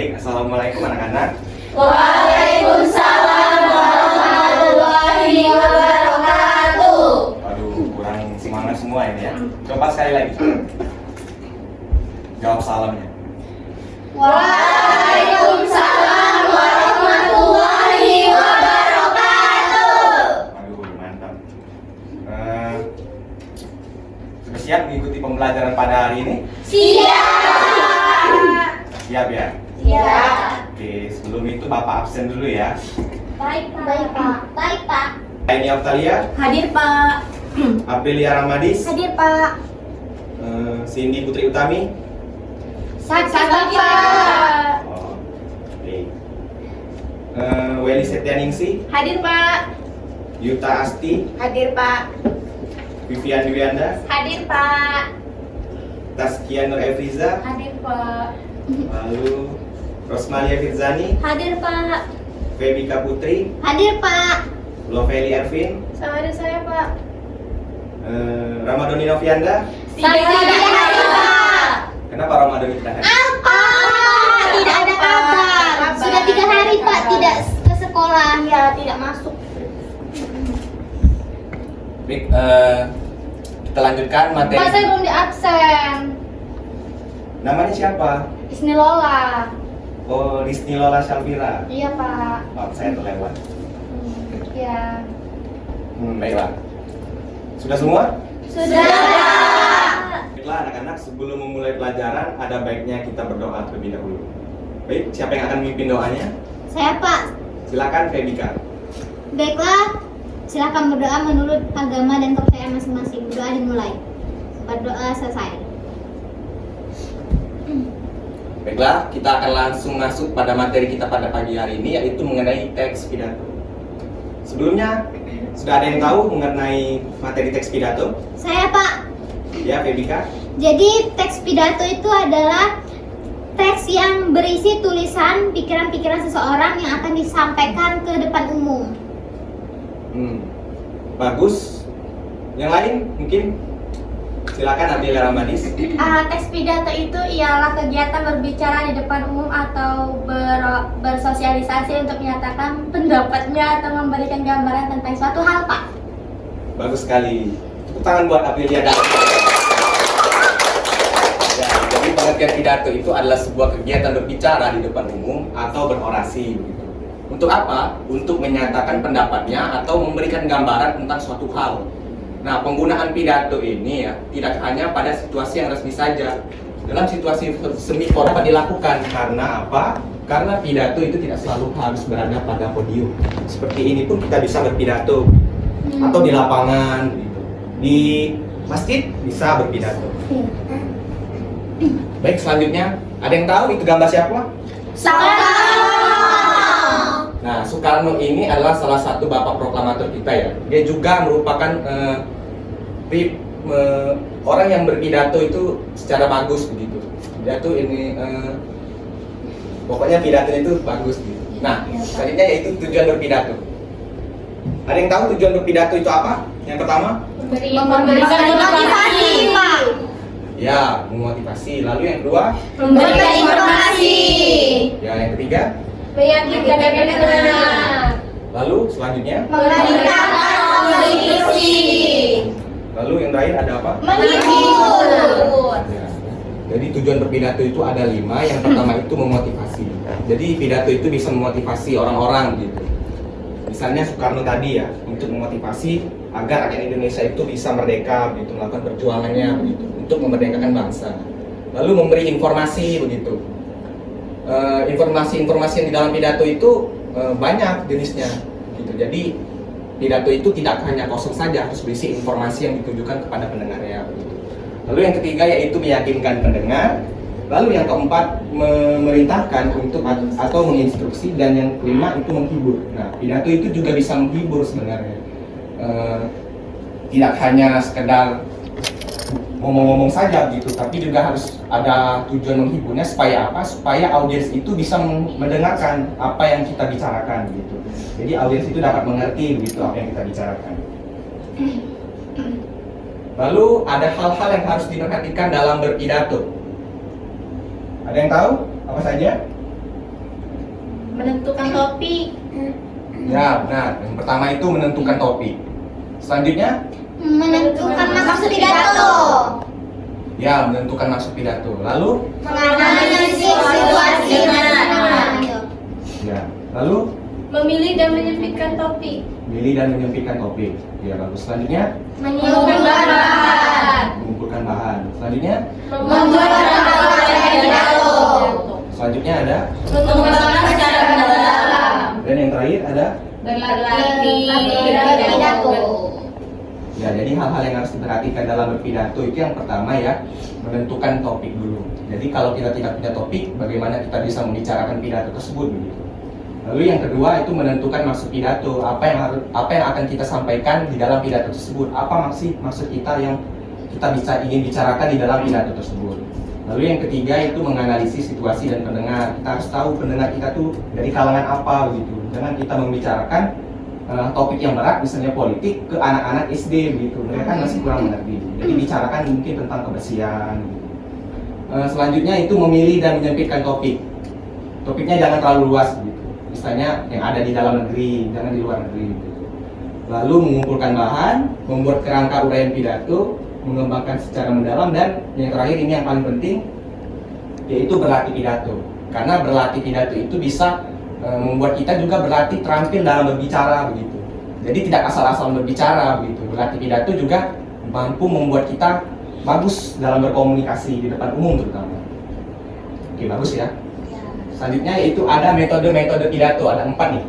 Baik, assalamualaikum anak-anak. Waalaikumsalam warahmatullahi wabarakatuh. Aduh, kurang semangat semua ini ya. Coba sekali lagi. Jawab salamnya. Waalaikumsalam warahmatullahi wabarakatuh. Aduh, mantap. Sudah siap mengikuti pembelajaran pada hari ini? Siap. Siap ya? Siap. Oke, sebelum itu Bapak absen dulu ya. Baik, Pak. Baik, Pak. Aini Aftalia, Hadir, Pak. Aprilia Ramadis, Hadir, Pak. Cindy Putri Utami. Sakit, Pak. Oh, oke. Welly Setianingsi, Hadir, Pak. Yuta Asti, Hadir, Pak. Vivian Dwianda, Hadir, Pak. Taskia Nur Efriza, Hadir, Pak. lalu Rosmalia Firzani, Hadir, Pak. Febika Putri, Hadir, Pak. Loveli Ervin, Sama ada saya, Pak. Ramadhani Novianda. Saya tidak hadir, Pak. Kenapa Ramadhani tidak hadir? Tidak ada kabar. Sudah 3 hari, Pak, tidak ke sekolah. Ya, tidak masuk. Baik, kita lanjutkan materi. Pak, saya belum di absen. Namanya siapa? Isni Lola. Oh, Rizni Lola Syalbira. Iya, Pak. Maaf, saya terlewat. Iya. Baiklah. Sudah semua? Sudah. Baiklah anak-anak, sebelum memulai pelajaran ada baiknya kita berdoa terlebih dahulu. Baik, siapa yang akan memimpin doanya? Saya, Pak. Silakan Febika. Baiklah, silakan berdoa menurut agama dan kepercayaan masing-masing. Doa dimulai. Berdoa selesai. Baiklah, kita akan langsung masuk pada materi kita pada pagi hari ini, yaitu mengenai teks pidato. Sebelumnya, sudah ada yang tahu mengenai materi teks pidato? Saya, Pak. Ya, Febika. Jadi teks pidato itu adalah teks yang berisi tulisan pikiran-pikiran seseorang yang akan disampaikan ke depan umum. Bagus. Yang lain mungkin? Silakan Aprilia Ramadis. Teks pidato itu ialah kegiatan berbicara di depan umum atau bersosialisasi untuk menyatakan pendapatnya atau memberikan gambaran tentang suatu hal, Pak. Bagus sekali. Tepuk tangan buat Aprilia dan ya, jadi pengertian pidato itu adalah sebuah kegiatan berbicara di depan umum atau berorasi begitu. Untuk apa? Untuk menyatakan pendapatnya atau memberikan gambaran tentang suatu hal. Nah, penggunaan pidato ini ya tidak hanya pada situasi yang resmi saja. Dalam situasi semi formal dilakukan. Karena apa? Karena pidato itu tidak selalu harus berada pada podium. Seperti ini pun kita bisa berpidato. Atau di lapangan gitu. Di masjid bisa berpidato. Baik, selanjutnya ada yang tahu itu gambar siapa? Nah, Soekarno ini adalah salah satu bapak proklamator kita ya. Dia juga merupakan orang yang berpidato itu secara bagus begitu. Pidato ini pokoknya pidato itu bagus gitu. Nah, selanjutnya yaitu tujuan berpidato. Ada yang tahu tujuan berpidato itu apa? Yang pertama? Memberikan Motivasi, Pak. Ya, memotivasi. Lalu yang kedua? Memberikan informasi. Ya, yang ketiga? Meyakinkan dan benar. Lalu selanjutnya? Memberikan kontribusi. Lalu yang terakhir ada apa? Menghibur. Ya. Jadi tujuan berpidato itu ada 5. Yang pertama itu memotivasi. Jadi pidato itu bisa memotivasi orang-orang gitu. Misalnya Soekarno tadi ya, untuk memotivasi agar rakyat Indonesia itu bisa merdeka begitu, melakukan perjuangannya begitu untuk memerdekakan bangsa. Lalu memberi informasi begitu. Informasi-informasi yang di dalam pidato itu banyak jenisnya gitu. Jadi pidato itu tidak hanya kosong saja, harus berisi informasi yang ditujukan kepada pendengarnya begitu. Lalu yang ketiga yaitu meyakinkan pendengar. Lalu yang keempat memerintahkan untuk atau menginstruksi, dan yang kelima itu menghibur. Nah, pidato itu juga bisa menghibur sebenarnya. Tidak hanya sekedar ngomong-ngomong saja gitu, tapi juga harus ada tujuan menghiburnya supaya apa? Supaya audiens itu bisa mendengarkan apa yang kita bicarakan gitu. Jadi audiens itu dapat mengerti gitu apa yang kita bicarakan. Lalu ada hal-hal yang harus diperhatikan dalam berpidato. Ada yang tahu apa saja? Menentukan topik. Ya, benar. Yang pertama itu menentukan topik. Selanjutnya, Menentukan maksud pidato. ya menentukan maksud pidato. Lalu, Menganalisis situasi dan penanganan. ya, lalu Memilih dan menyempitkan topik. milih dan menyempitkan topik. Ya, bagus. Selanjutnya, Menyimpulkan bahan. mengumpulkan bahan. Selanjutnya, Membuat pidato. selanjutnya ada, Mengembangkan secara mendalam. dan yang terakhir ada. Berlatih Pidato. Ya, jadi hal-hal yang harus diperhatikan dalam berpidato itu yang pertama ya, menentukan topik dulu. Jadi kalau kita tidak punya topik, bagaimana kita bisa membicarakan pidato tersebut begitu. Lalu yang kedua itu menentukan maksud pidato, apa yang akan kita sampaikan di dalam pidato tersebut, apa maksud kita yang kita ingin bicarakan di dalam pidato tersebut. Lalu yang ketiga itu menganalisis situasi dan pendengar. Kita harus tahu pendengar kita tuh dari kalangan apa begitu. Jangan kita membicarakan topik yang berat, misalnya politik, ke anak-anak SD begitu. Mereka kan masih kurang mengerti. Jadi bicarakan mungkin tentang kebersihan. Gitu. Selanjutnya itu memilih dan menyempitkan topik. Topiknya jangan terlalu luas gitu. Misalnya yang ada di dalam negeri, jangan di luar negeri. Gitu. Lalu mengumpulkan bahan, membuat kerangka uraian pidato, mengembangkan secara mendalam, dan yang terakhir ini yang paling penting yaitu berlatih pidato. Karena berlatih pidato itu bisa membuat kita juga berlatih terampil dalam berbicara begitu. Jadi tidak asal-asal berbicara begitu. Berlatih pidato juga mampu membuat kita bagus dalam berkomunikasi di depan umum terutama. Oke, bagus ya. Selanjutnya yaitu ada metode-metode pidato, ada 4 nih.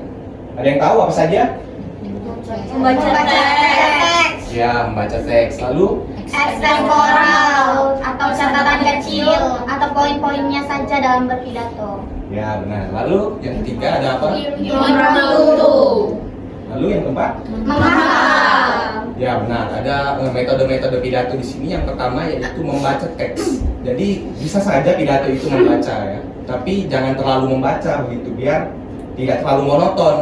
Ada yang tahu apa saja? Membaca teks. Ya, membaca teks. Lalu Eksemporal atau catatan kecil atau poin-poinnya saja dalam berpidato. ya benar. Lalu yang ketiga ada apa? Menutup. Lalu yang keempat? Menghafal. Ya benar, ada metode-metode pidato di sini. Yang pertama yaitu membaca teks. Jadi bisa saja pidato itu membaca ya, tapi jangan terlalu membaca begitu biar tidak terlalu monoton.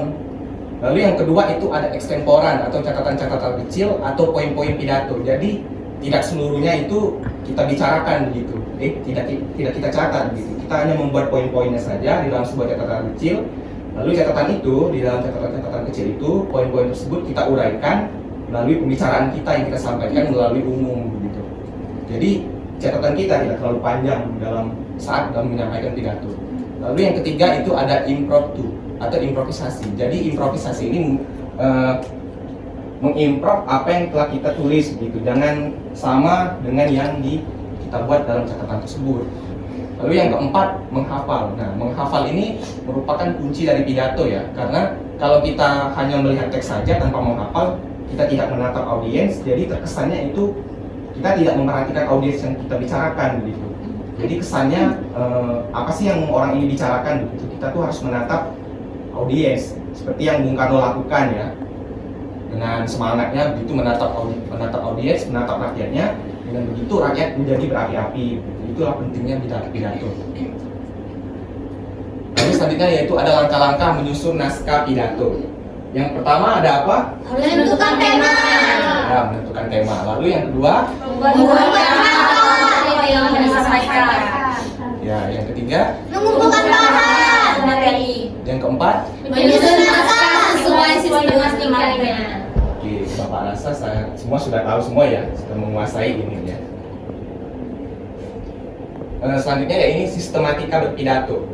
Lalu yang kedua itu ada ekstemporan atau catatan-catatan kecil atau poin-poin pidato. Jadi tidak seluruhnya itu kita bicarakan begitu. Tidak kita catat begitu. Kita hanya membuat poin-poinnya saja di dalam sebuah catatan kecil. Lalu catatan itu, di dalam catatan-catatan kecil itu, poin-poin tersebut kita uraikan melalui pembicaraan kita yang kita sampaikan melalui umum begitu. Jadi catatan kita tidak terlalu panjang dalam menyampaikan pidato. Lalu yang ketiga itu ada impromptu atau improvisasi. Jadi improvisasi ini mengimprov apa yang telah kita tulis begitu. Jangan sama dengan yang kita buat dalam catatan tersebut. Lalu yang keempat, menghafal. Nah, menghafal ini merupakan kunci dari pidato ya, karena kalau kita hanya melihat teks saja tanpa menghafal, kita tidak menatap audiens, jadi terkesannya itu kita tidak memperhatikan audiens yang kita bicarakan begitu. Jadi kesannya apa sih yang orang ini bicarakan begitu. Kita tuh harus menatap audiens seperti yang Bung Karno lakukan ya. Dengan semangatnya begitu menatap audiens, menatap rakyatnya. Dengan begitu rakyat menjadi berapi-api. Itulah pentingnya pidato. Lalu selanjutnya yaitu ada langkah-langkah menyusun naskah pidato. Yang pertama ada apa? Menentukan tema. Ya, menentukan tema. Lalu yang kedua, Membuat apa yang disampaikan. ya, yang ketiga, Mengumpulkan bahan. Materi. yang keempat. Menyusun naskah sesuai dengan tingkatnya. Oke, Bapak rasa saya semua sudah tahu semua ya, sudah menguasai ini ya. Selanjutnya ya ini sistematika berpidato.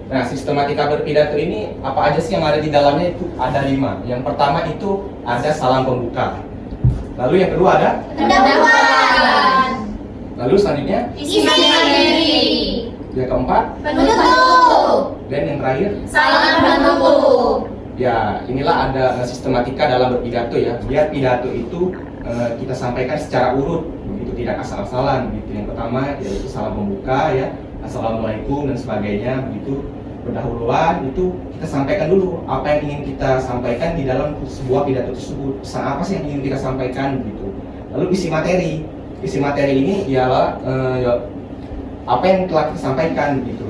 Nah, sistematika berpidato ini apa aja sih yang ada di dalamnya? Itu ada 5. Yang pertama itu ada salam pembuka. Lalu yang kedua ada, Pendahuluan. lalu selanjutnya Isi materi. yang keempat, Penutup. dan yang terakhir. Salam penutup. Ya, inilah ada sistematika dalam berpidato ya. Biar pidato itu kita sampaikan secara urut, begitu tidak asal-asalan gitu. Yang pertama yaitu salam pembuka ya, assalamualaikum dan sebagainya begitu. Pendahuluan itu kita sampaikan dulu apa yang ingin kita sampaikan di dalam sebuah pidato tersebut. Pesan apa sih yang ingin kita sampaikan gitu. Lalu isi materi. Isi materi ini ialah apa yang telah kita sampaikan gitu.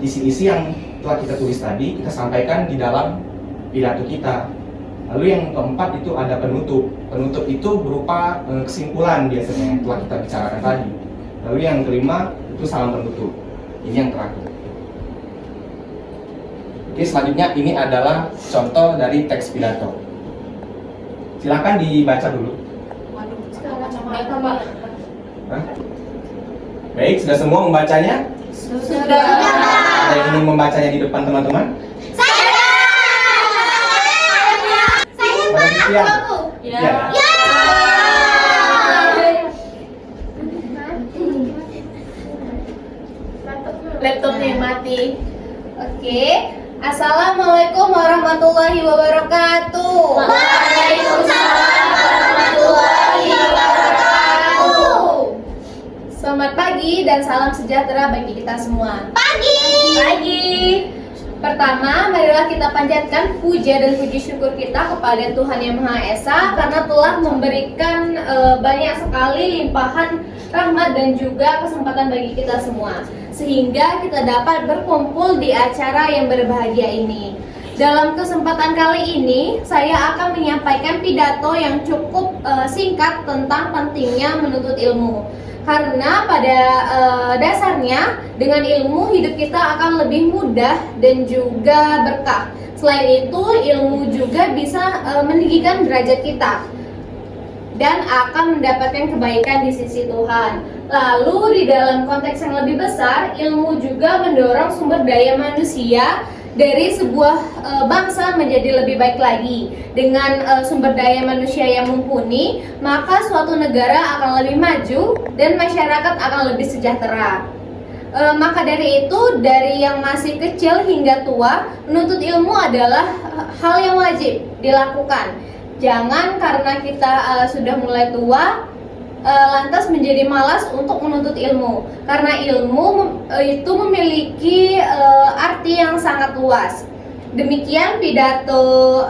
Isi-isi yang telah kita tulis tadi kita sampaikan di dalam pidato kita. Lalu yang keempat itu ada penutup. Penutup itu berupa kesimpulan biasanya yang telah kita bicarakan tadi. Lalu yang kelima itu salam penutup. Ini yang terakhir. Oke, selanjutnya ini adalah contoh dari teks pidato. Silakan dibaca dulu. Hah? Baik, sudah semua membacanya? Sudah. Ada yang ingin membacanya di depan teman-teman? Saya Ya. Laptopnya mati. Oke. Assalamualaikum warahmatullahi wabarakatuh. Waalaikumsalam warahmatullahi wabarakatuh. Selamat pagi dan salam sejahtera bagi kita semua. Pagi. Pertama, marilah kita panjatkan puja dan puji syukur kita kepada Tuhan Yang Maha Esa karena telah memberikan banyak sekali limpahan rahmat dan juga kesempatan bagi kita semua, sehingga kita dapat berkumpul di acara yang berbahagia ini. Dalam kesempatan kali ini, saya akan menyampaikan pidato yang cukup singkat tentang pentingnya menuntut ilmu. Karena pada dasarnya dengan ilmu hidup kita akan lebih mudah dan juga berkah. Selain itu, ilmu juga bisa meninggikan derajat kita dan akan mendapatkan kebaikan di sisi Tuhan. Lalu di dalam konteks yang lebih besar, ilmu juga mendorong sumber daya manusia dari sebuah bangsa menjadi lebih baik lagi. Dengan sumber daya manusia yang mumpuni, maka suatu negara akan lebih maju dan masyarakat akan lebih sejahtera. Maka dari itu, dari yang masih kecil hingga tua, menuntut ilmu adalah hal yang wajib dilakukan. Jangan karena kita sudah mulai tua lantas menjadi malas untuk menuntut ilmu, karena ilmu itu memiliki arti yang sangat luas. Demikian pidato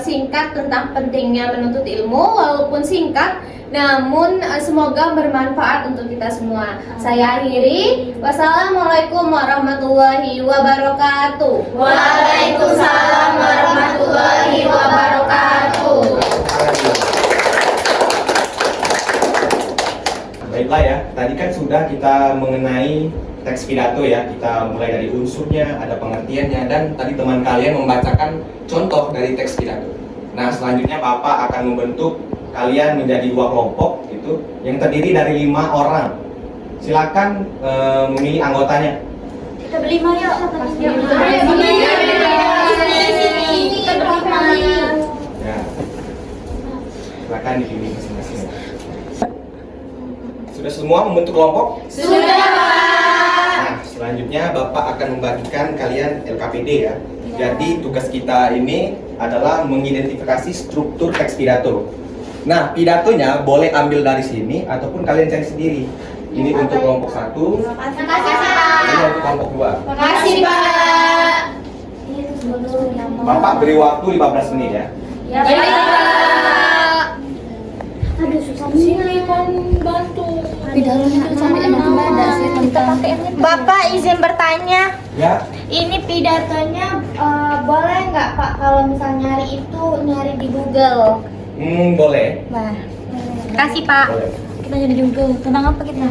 singkat tentang pentingnya menuntut ilmu, walaupun singkat namun semoga bermanfaat untuk kita semua. Saya akhiri. Wassalamualaikum warahmatullahi wabarakatuh. Waalaikumsalam warahmatullahi wabarakatuh. Baiklah ya, tadi kan sudah kita mengenai teks pidato ya. Kita mulai dari unsurnya, ada pengertiannya, dan tadi teman kalian membacakan contoh dari teks pidato. Nah, selanjutnya Bapak akan membentuk kalian menjadi 2 kelompok gitu, yang terdiri dari 5 orang. Silakan memilih anggotanya. Kita berlima yuk. Ya. Silakan dipilih masing-masing. Sudah semua membentuk kelompok? Sudah, Pak. Nah, selanjutnya Bapak akan membagikan kalian LKPD ya. Jadi tugas kita ini adalah mengidentifikasi struktur teks pidato. Nah, pidatonya boleh ambil dari sini ataupun kalian cari sendiri. Ini untuk kelompok 1, Makasih Pak. ini untuk kelompok 2. Makasih, Pak. Bapak beri waktu 15 menit ya. Ya, Pak. Aduh susah Sini kan bantu. Bapak izin bertanya, Ya, ini pidatonya boleh nggak Pak kalau misalnya nyari itu nyari di Google? boleh. Nah, kasih Pak. Boleh. Kita jadi Google tentang apa kita?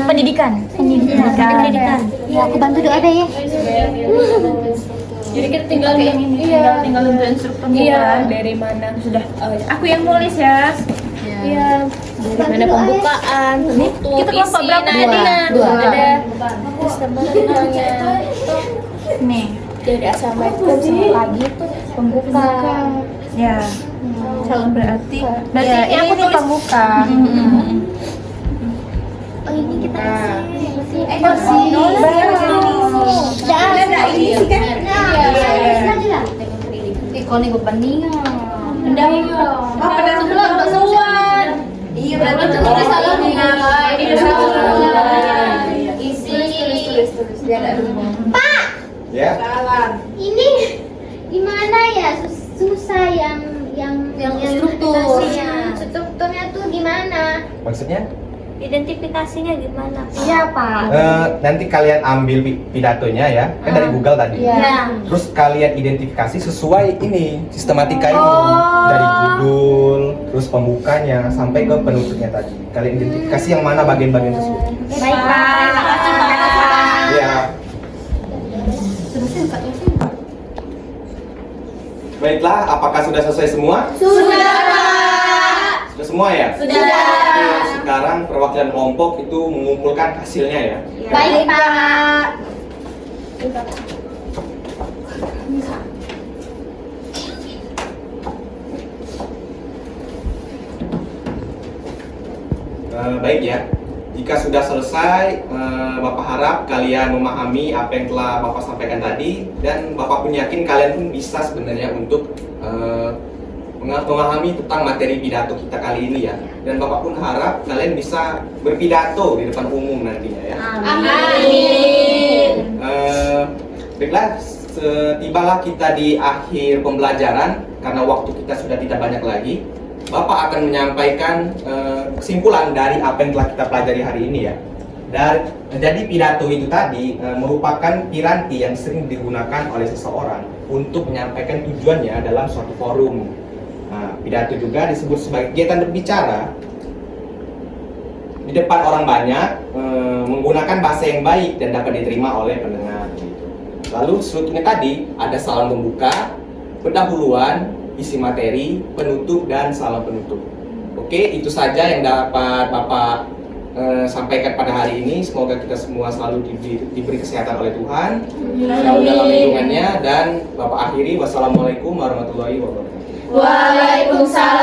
Pendidikan. Pendidikan. Ya aku bantu doa deh ya. Jadi kita tinggal Tinggal untuk instrukturnya. Iya, dari mana sudah Aku yang nulis ya. Iya, dari mana pembukaan, penutup, Kita kelompok isi, berapa? Dua. Ada Nih. dari assalamualaikum sampai pagi tuh pembuka. Ya. Berarti Ya, ini aku tuh pembuka. Oh ini kita isi. Ikon ibu penting. Iya, berarti itu udah salah nih. Ini udah salah. Isi. Tulis. Pak, Ya. ini gimana ya susah yang struktur. strukturnya tuh gimana? Maksudnya? Identifikasinya gimana? Iya, Pak. Nanti kalian ambil pidatonya ya, kan dari Google tadi. Iya. Terus kalian identifikasi sesuai ini sistematika ini dari Google, terus pembukanya sampai ke penutupnya tadi. Kalian identifikasi yang mana bagian-bagian tersebut. Baik Pak. Ya. Baiklah, apakah sudah selesai semua? Sudah, Pak. Sudah semua ya? Sudah. Oke, sekarang perwakilan kelompok itu mengumpulkan hasilnya ya. Baik, Pak. Baik ya. Jika sudah selesai, Bapak harap kalian memahami apa yang telah Bapak sampaikan tadi, dan Bapak pun yakin kalian pun bisa sebenarnya untuk memahami tentang materi pidato kita kali ini ya. Dan Bapak pun harap kalian bisa berpidato di depan umum nantinya ya. Amin. Baiklah, setibalah kita di akhir pembelajaran, karena waktu kita sudah tidak banyak lagi. Bapak akan menyampaikan kesimpulan dari apa yang telah kita pelajari hari ini ya. Dan jadi pidato itu tadi merupakan piranti yang sering digunakan oleh seseorang untuk menyampaikan tujuannya dalam suatu forum. Nah, pidato juga disebut sebagai kegiatan berbicara di depan orang banyak, menggunakan bahasa yang baik dan dapat diterima oleh pendengar. Lalu strukturnya tadi ada salam pembuka, pendahuluan, isi materi, penutup, dan salam penutup. Oke, itu saja yang dapat Bapak sampaikan pada hari ini. Semoga kita semua selalu diberi kesehatan oleh Tuhan, selalu dalam lindungannya, dan Bapak akhiri. Wassalamualaikum warahmatullahi wabarakatuh. Waalaikumsalam